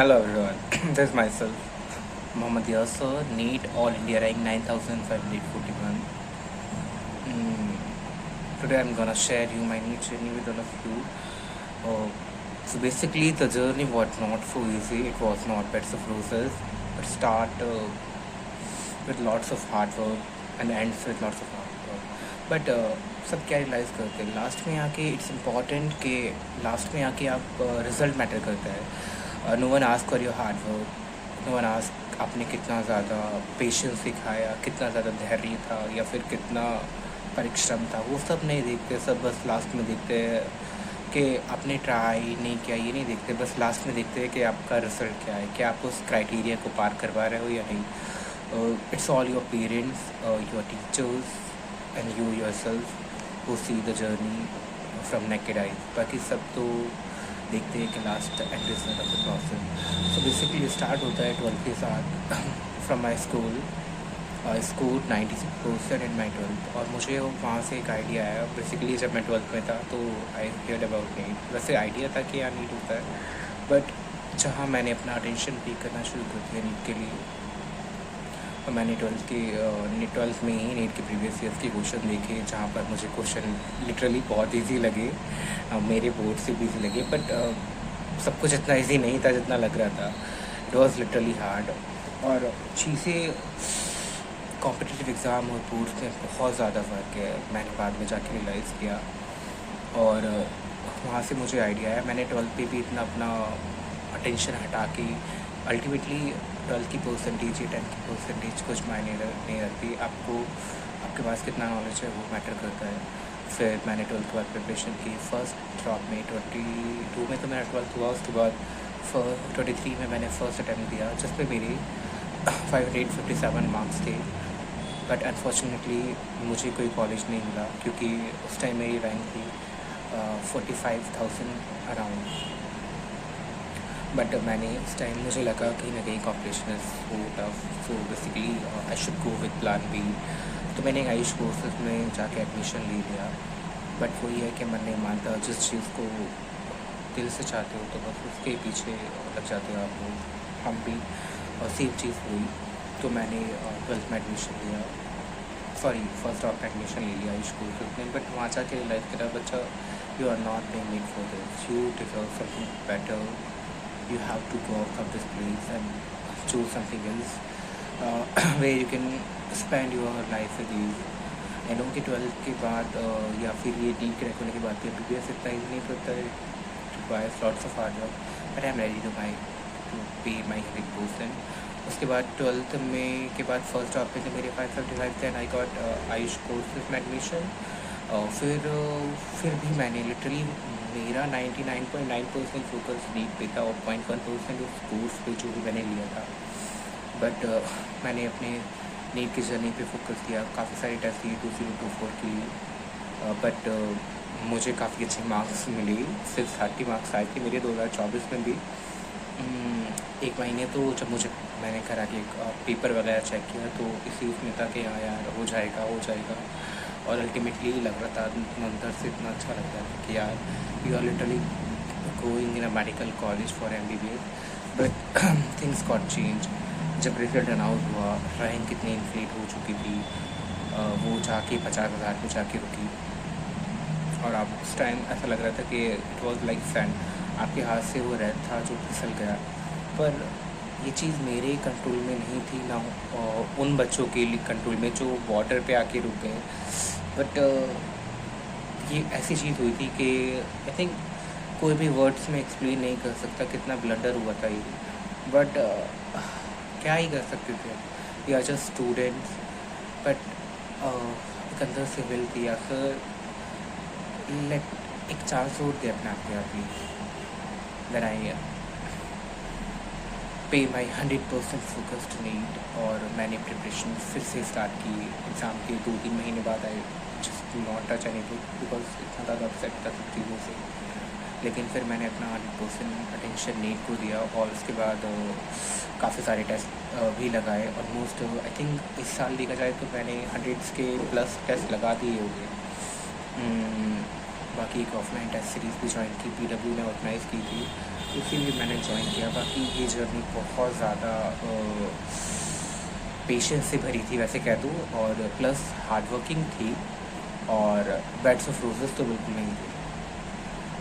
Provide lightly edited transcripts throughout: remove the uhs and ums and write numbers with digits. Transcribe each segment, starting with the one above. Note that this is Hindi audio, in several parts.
Hello everyone, this is myself, Mohammad Yasser, NEET All India rank 9541. Today I'm gonna share you my NEET journey with all of you. So basically the journey was not so easy, it was not beds of roses. It start with lots of hard work and ends with lots of hard work. But सब क्या रियलाइज़ करते हैं लास्ट में आके इट्स इम्पॉर्टेंट कि लास्ट में आके आप रिज़ल्ट मैटर करता है. No one ask for your hard work, no one ask आपने कितना ज़्यादा पेशेंस दिखाया, कितना ज़्यादा धैर्य था या फिर कितना परिश्रम था. वो सब नहीं देखते, सब बस लास्ट में देखते हैं कि आपने ट्राई नहीं किया. ये नहीं देखते, बस लास्ट में देखते हैं कि आपका रिज़ल्ट क्या है, क्या आप उस क्राइटेरिया को पार करवा रहे हो या नहीं. It's all your parents, your teachers and you yourself who see the journey from naked eyes. बाकी सब तो देखते हैं कि last and result of the process. So basically start होता है 12th के साथ from my school. I score 96% in my 12th और मुझे वहाँ से एक आइडिया आया. बेसिकली जब मैं 12th में था तो आई हियर्ड अबाउट नीट. वैसे आइडिया था कि यहाँ नीट होता है, बट जहाँ मैंने अपना अटेंशन पे करना शुरू कर दिया नीट के लिए, और मैंने 12th में ही नीट के प्रीवियस ईयर्स के क्वेश्चन देखे, जहाँ पर मुझे क्वेश्चन लिटरली बहुत इजी लगे. मेरे बोर्ड से भी इजी लगे, बट सब कुछ इतना इजी नहीं था जितना लग रहा था. It was literally hard. और चीज़ें कॉम्पिटिटिव एग्ज़ाम और बोर्ड्स में बहुत ज़्यादा फ़र्क है, मैंने बाद में जाके रियलाइज़ किया. और वहाँ से मुझे आइडिया आया. मैंने 12th पे भी इतना अपना अटेंशन हटा के अल्टीमेटली 12th की परसेंटेज या 10th की परसेंटेज कुछ मायने नहीं रखती. आपके पास कितना नॉलेज है वो मैटर करता है. फिर मैंने 12th के बाद प्रिपरेशन की. फर्स्ट ड्रॉप में 22 में तो मेरा 12th हुआ. उसके बाद 23 में मैंने फर्स्ट अटैम्प्ट दिया, जिसमें मेरे 557 मार्क्स थे. बट अनफॉर्चुनेटली मुझे कोई कॉलेज नहीं मिला, क्योंकि उस टाइम मेरी रैंक थी 45,000 अराउंड. बट मैंने उस टाइम मुझे लगा कहीं ना कहीं competition is so tough, so basically I should go with plan B. तो मैंने आयुष कोर्सेज में जाके एडमिशन ले लिया. बट वही है कि मन नहीं मानता. जिस चीज़ को दिल से चाहते हो तो बस उसके पीछे लग जाते हो आप लोग. हम भी और सेम चीज़ हुई. तो मैंने 12th में एडमिशन लिया, सॉरी फर्स्ट ड्रॉप में एडमिशन ले लिया आयुष कोर्सेज में. बट वहाँ जाके रियलाइज़ करा, बच्चा you are not being made for this, you deserve something better. You have to go out of this place and choose something else where you can spend your life with ease. I know कि 12th के बाद या फिर ये नीट क्रैक होने के बाद भी BBS इतना ईजी नहीं पड़ता है. requires lots of hard work, but I am ready to pay my 100%. उसके बाद 12th में के बाद फर्स्ट ड्रॉप पे थे मेरे 575 थे. आई गॉट आयुष कोर्सेज में एडमिशन. फिर भी मैंने लिटरली मेरा 99.9% फोकस नीट पे था और 0.1% उस कोर्स पे जो भी मैंने लिया था. बट मैंने अपने नीट की जर्नी पे फोकस किया. काफ़ी सारे टेस्ट दिए 2024 की. बट मुझे काफ़ी अच्छे मार्क्स मिले. सिर्फ 30 मार्क्स आए थे मेरे 2024 में भी. एक महीने तो जब मैंने करा कि पेपर वगैरह चेक किया तो इसी उसमें था कि हाँ यार हो जाएगा. और अल्टीमेटली लग रहा था अंदर से इतना अच्छा लग रहा था कि यार you are literally going in a medical college for MBBS. But things got change. जब रिजल्ट अनाउंस हुआ, रैंक कितनी इन्फ्लेट हो चुकी थी, वो जाके 50,000 पे जाके रुकी. और आप उस टाइम ऐसा लग रहा था कि इट वॉज लाइक सैंड. आपके हाथ से वो रेत था जो फिसल गया. पर ये चीज़ मेरे कंट्रोल में नहीं थी, ना उन बच्चों के लिए कंट्रोल में जो बॉर्डर पे आके रुक गए. बट ये ऐसी चीज़ हुई थी कि आई थिंक कोई भी वर्ड्स में एक्सप्लेन नहीं कर सकता कितना ब्लंडर हुआ था ये. बट क्या ही कर सकते थे. We are just students. But एक अंदर से विल थी या फिर एक चांस और दे अपने आप के. देन आई पे माई 100% फोकस टू नीट. और मैंने प्रिपरेशन फिर से स्टार्ट की. एग्ज़ाम के 2-3 महीने बाद I just not touch anything because इतना ज़्यादा अपसेट था सब चीज़ों से. लेकिन फिर मैंने अपना 100% अटेंशन नीट को दिया. और उसके बाद काफ़ी सारे टेस्ट भी लगाए. ऑलमोस्ट आई थिंक इस साल देखा जाए तो मैंने 100 के प्लस टेस्ट लगा दिए होंगे. बाकी एक ऑफलाइन टेस्ट सीरीज़ भी ज्वाइन की, PW ने ऑर्गेनाइज़ की थी. इसीलिए मैंने ज्वाइन किया। बाकी ये जर्नी बहुत ज़्यादा पेशेंस से भरी थी वैसे कह दूँ, और प्लस हार्डवर्किंग थी, और बेड्स ऑफ रोजेस तो बिल्कुल नहीं थी।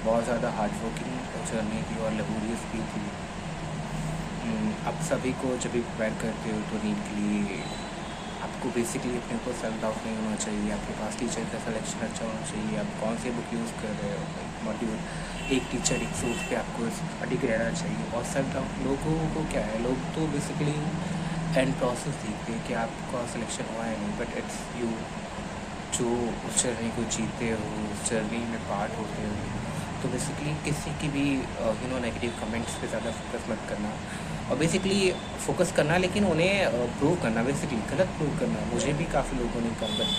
बहुत ज़्यादा हार्डवर्किंग जर्नी थी और लेबोरियस भी थी। आप सभी को जब भी प्रिपेयर करते हो तो नीट के लिए आपको बेसिकली अपने ऊपर सेल्फ डाउट नहीं होना चाहिए। आपके पास टीचर का सिलेक्शन अच्छा होना चाहिए। आप कौन से बुक यूज़ कर रहे हो, मॉड्यूल एक टीचर एक सोर्स पे आपको अडिग रहना चाहिए। और सेल्फ डाउट लोगों को क्या है, लोग तो बेसिकली एंड प्रोसेस देखते हैं कि आपका सिलेक्शन हुआ है नहीं, बट इट्स यू जो उस जर्नी को जीते हो, उस जर्नी में पार्ट होते हो। तो बेसिकली किसी की भी नेगेटिव कमेंट्स पे ज़्यादा फोकस मत करना, और बेसिकली फोकस करना लेकिन उन्हें प्रूव करना, बेसिकली गलत प्रूव करना। मुझे भी काफ़ी लोगों ने कहा, बट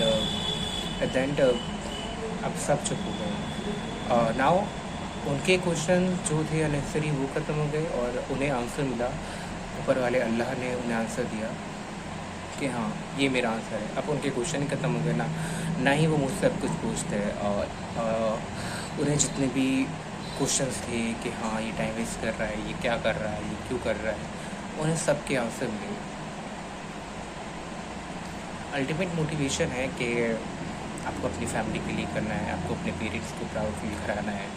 एट द एंड अब सब चुप हो गए। नाउ उनके क्वेश्चन जो थे अननेसेसरी वो ख़त्म हो गए, और उन्हें आंसर मिला। ऊपर वाले अल्लाह ने उन्हें आंसर दिया कि हाँ ये मेरा आंसर है। अब उनके क्वेश्चन ही ख़त्म हो गए ना ही वो मुझसे अब कुछ पूछते हैं। और उन्हें जितने भी क्वेश्चंस थे कि हाँ ये टाइम वेस्ट कर रहा है, ये क्या कर रहा है, ये क्यों कर रहा है, उन्हें सब के आंसर मिले। अल्टीमेट मोटिवेशन है कि आपको अपनी फैमिली के लिए करना है, आपको अपने पेरेंट्स को प्राउड फील कराना है।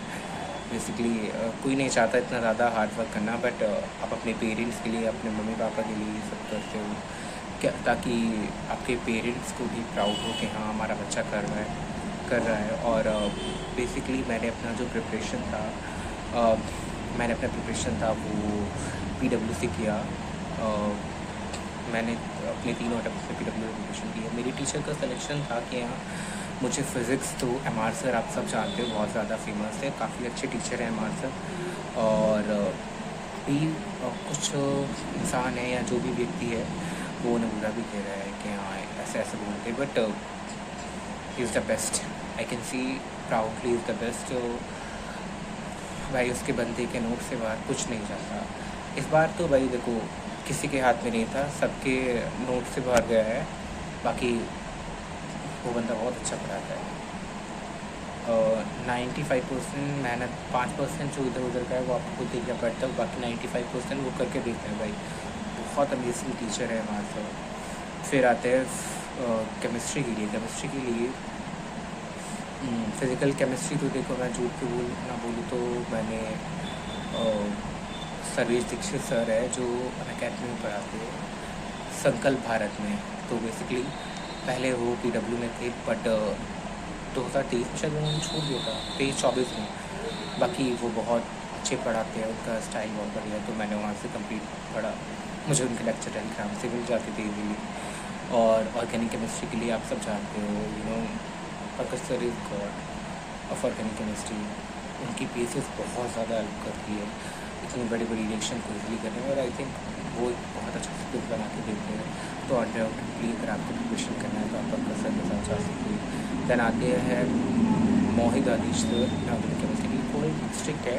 बेसिकली कोई नहीं चाहता इतना ज़्यादा हार्ड वर्क करना, बट आप अपने पेरेंट्स के लिए, अपने मम्मी पापा के लिए ये सब करते हो क्या, ताकि आपके पेरेंट्स को भी प्राउड हो कि हाँ हमारा बच्चा कर रहा है। और बेसिकली मैंने अपना जो प्रिपरेशन था वो PWC किया। मैंने अपने 3 अटेम्प्ट में PWC प्रिपरेशन की है। मेरी टीचर का सिलेक्शन था कि यहाँ मुझे फ़िज़िक्स तो MR सर आप सब जानते हो बहुत ज़्यादा फेमस है, काफ़ी अच्छे टीचर हैं MR सर। और भी कुछ इंसान है या जो भी व्यक्ति है वो उन्हें बुरा भी कह रहा है कि हाँ ऐसे बोलते, but he is the best. I can see proudly is the best. भाई उसके बंदे के नोट से बाहर कुछ नहीं जाता। इस बार तो भाई देखो किसी के हाथ में नहीं था, सबके नोट से बाहर गया है। बाकी वो बंदा बहुत अच्छा पढ़ाता है। 95% मेहनत, 5% जो इधर उधर का है वो आपको खुद देखना पड़ता है, बाकी 95% वो करके देते हैं। भाई बहुत अमेजिंग टीचर है हमारे साथ। फिर आते हैं केमिस्ट्री के लिए फ़िज़िकल केमिस्ट्री तो देखो मैं झूठ के बोलूँ तो मैंने सर्वेश दीक्षित सर है जो अनअकैडमी में पढ़ाते हैं संकल्प भारत में। तो बेसिकली पहले वो PW में थे, बट 2023 में शायद उन्होंने छोड़ दिया था, 23-24 में। बाकी वो बहुत अच्छे पढ़ाते हैं, उनका स्टाइल बहुत बढ़िया है। तो मैंने वहाँ से कंप्लीट पढ़ा, मुझे उनके लेक्चर टेलीग्राम से मिल जाते थे इजीली। और ऑर्गेनिक केमिस्ट्री के लिए आप सब जानते हो professor is God of organic chemistry. उनकी बेसिस बहुत ज़्यादा हेल्प करती है इतनी बड़ी रिएक्शन को इजीली करने में, और आई थिंक वो एक बहुत अच्छा स्क्रिप्ट बना के देते हैं। तो अनडाउटेडली अगर आपको प्रिपरेशन करना है तो आप प्रोफेसर के साथ जा सकते हैं। देन आते हैं मोहित आदिश सर, ऑर्गेनिक केमिस्ट्री थोड़ी स्ट्रिक्ट है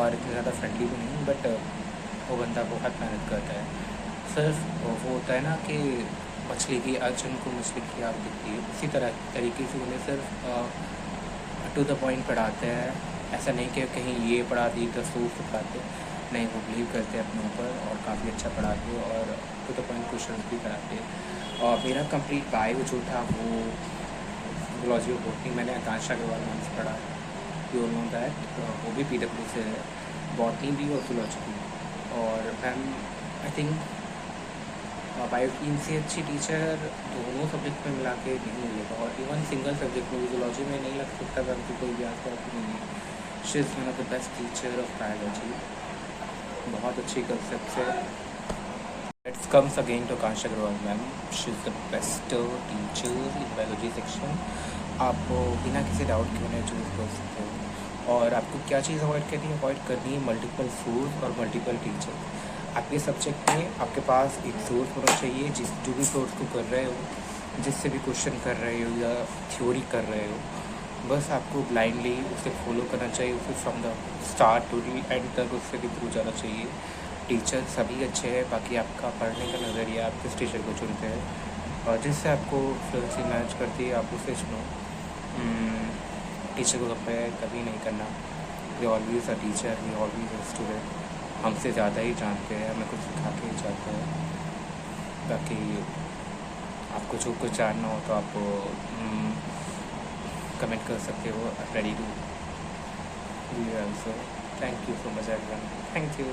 और इतनी ज़्यादा फ्रेंडली भी नहीं, बट वो बंदा बहुत मेहनत करता है। सिर्फ वो होता है ना कि मछली की अर्जुन को मछली की आग दिखती है, उसी तरीके से उन्हें सिर्फ टू द पॉइंट पढ़ाते हैं। ऐसा नहीं कि कहीं ये पढ़ा दी तो सूफ पढ़ाते नहीं, वो बिलीव करते हैं अपने ऊपर और काफ़ी अच्छा पढ़ाते हैं और टू द पॉइंट क्वेश्चन भी कराते हैं। और मेरा कंप्लीट बायो जो था वो जूलॉजी और बॉटनी मैंने आकांक्षा अग्रवाल नाम से पढ़ा, यू नो दैट। वो भी PW से है, बॉटनी भी और जूलॉजी भी। और मैम आई थिंक बायो की इनसे अच्छी टीचर दोनों सब्जेक्ट में मिला के नहीं मिलेगा, और इवन सिंगल सब्जेक्ट में जूलॉजी में नहीं लग सकता क्योंकि कोई भी आसपास नहीं है। She is one of the best teacher of biology, बहुत अच्छी कंसेप्ट है। Let's comes again to Akanksha Agarwal ma'am, she is the best teacher in biology section. आप बिना किसी डाउट के उन्हें चूज़ कर सकते हो। और आपको क्या चीज़ अवॉइड करनी है मल्टीपल सोर्स और मल्टीपल टीचर। आपके सब्जेक्ट में आपके पास एक सोर्स होना चाहिए, जो भी सोर्स को कर रहे हो, जिससे भी क्वेश्चन कर रहे हो या थ्योरी कर रहे हो, बस आपको ब्लाइंडली उसे फॉलो करना चाहिए। उसे from the start to the end तक उससे भी थ्रू जाना चाहिए। टीचर सभी अच्छे हैं, बाकी आपका पढ़ने का नज़रिया आप किस टीचर को चुनते हैं और जिससे आपको फ्लुएंसी मैच करती है आप उसे चुनो। टीचर को कंपेयर कभी नहीं करना। We always a teacher, we always a student, हमसे ज़्यादा ही जानते हैं, हमें कुछ सिखा के ही जाते हैं। बाकी आपको जो कुछ जानना हो तो आप कमेंट कर सकते हो। Ready to we also. Thank you so much everyone, thank you.